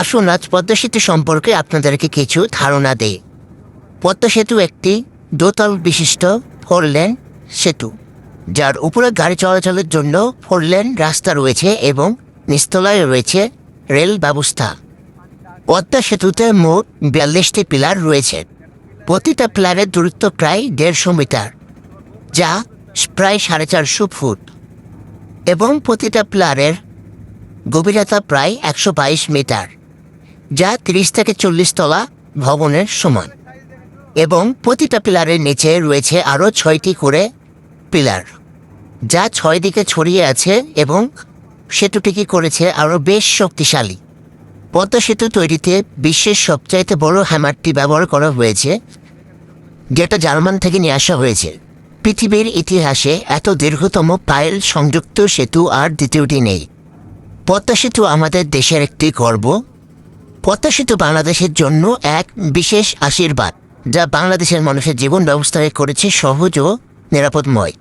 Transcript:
আসুন আজ পদ্মা সেতু সম্পর্কে আপনাদেরকে কিছু ধারণা দেই। পদ্মা সেতু একটি দোতল বিশিষ্ট 4 লেন সেতু, যার উপরে গাড়ি চলাচলের জন্য 4 লেন রাস্তা রয়েছে এবং নিচতলায় রয়েছে রেল ব্যবস্থা। পদ্মা সেতুতে মোট 42টি পিলার রয়েছে। প্রতিটা পিলারের দূরত্ব প্রায় 150 মিটার, যা প্রায় 450 ফুট, এবং প্রতিটা পিলারের গভীরতা প্রায় 122 মিটার, যা 30 থেকে 40 তলা ভবনের সমান। এবং প্রতিটা পিলারের নিচে রয়েছে আরও 6টি করে পিলার, যা 6 দিকে ছড়িয়ে আছে এবং সেতুটিকে করেছে আরও বেশ শক্তিশালী। পদ্মা সেতু তৈরিতে বিশ্বের সবচাইতে বড় হ্যামারটি ব্যবহার করা হয়েছে, যেটা জার্মান থেকে নিয়ে আসা হয়েছে। পৃথিবীর ইতিহাসে এত দীর্ঘতম পাইল সংযুক্ত সেতু আর দ্বিতীয়টি নেই। পদ্মা সেতু আমাদের দেশের একটি গর্ব। পদ্মা সেতু বাংলাদেশের জন্য এক বিশেষ আশীর্বাদ, যা বাংলাদেশের মানুষের জীবন ব্যবস্থাকে করেছে সহজ ও নিরাপদময়।